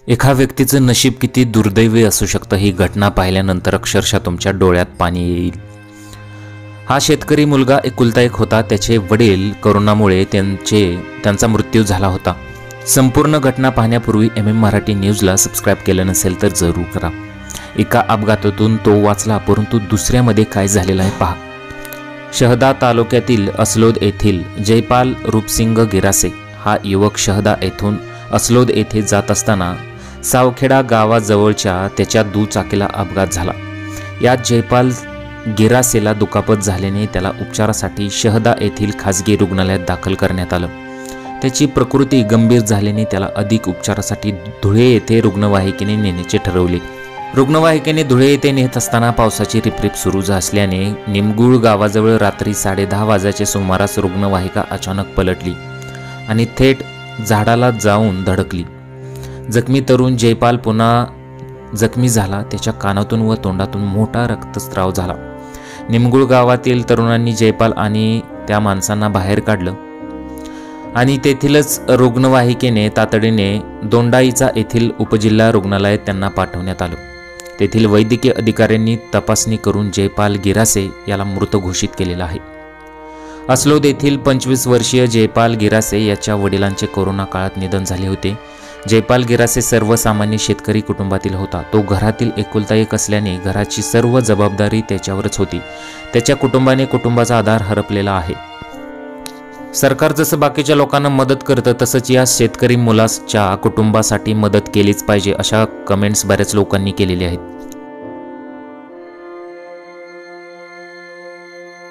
एका व्यक्तीचं नशीब किती दुर्दैवी असू शकतं ही घटना पाहिल्यानंतर अक्षरशः तुमच्या डोळ्यात पाणी येईल। हा शेतकरी मुलगा एकुलता एक होता। त्याचे वडील कोरोनामुळे त्यांचा मृत्यू झाला होता। संपूर्ण घटना पाहण्यापूर्वी MM मराठी न्यूजला सबस्क्राइब केलं नसेल तर जरूर करा। एका अपघातातून तो वाचला, परंतु दुसऱ्यामध्ये काय झालेलं आहे पहा। शहदा तालुक्यातील असलोद येथील जयपाल रूपसिंग गिरासे हा युवक शहदा येथून असलोद येथे जात असताना सावखेडा गावाजवळच्या त्याच्या दुचाकीला अपघात झाला। यात जयपाल गिरासेला दुखापत झाल्याने त्याला उपचारासाठी शहदा येथील खासगी रुग्णालयात दाखल करण्यात आलं। त्याची प्रकृती गंभीर झाल्याने त्याला अधिक उपचारासाठी धुळे येथे रुग्णवाहिकेने नेण्याचे ठरवले। रुग्णवाहिकेने धुळे येथे नेत असताना पावसाची रिपरिप सुरू असल्याने निमगुळ गावाजवळ रात्री 10:30 वाजण्याच्या सुमारास रुग्णवाहिका अचानक पलटली आणि थेट झाडाला जाऊन धडकली। जखमी तरुण जयपाल पुन्हा जखमी झाला। त्याच्या कानातून व तोंडातून मोठा रक्तस्राव झाला। निमगुळ गावातील तरुणांनी जयपाल आणि त्या माणसांना बाहेर काढलं आणि तेथीलच रुग्णवाहिकेने तातडीने दोंडाईचा येथील उपजिल्हा रुग्णालयात त्यांना पाठवण्यात आलं। तेथील वैद्यकीय अधिकाऱ्यांनी तपासणी करून जयपाल गिरासे याला मृत घोषित केलेला आहे। असलोद येथील 25 वर्षीय जयपाल गिरासे याच्या वडिलांचे कोरोना काळात निधन झाले होते। जयपाल गिरासे सर्वसामान्य शेतकरी कुटुंबातील होता। तो घरातील एकुलता एक असल्याने घराची सर्व जबाबदारी त्याच्यावरच होती। त्याच्या कुटुंबाचा आधार हरपलेला आहे। सरकार जसं बाकीच्या लोकांना मदत करतं तसंच या शेतकरी मुलाच्या कुटुंबासाठी मदत केलीच पाहिजे, अशा कमेंट्स बऱ्याच लोकांनी केलेल्या आहेत।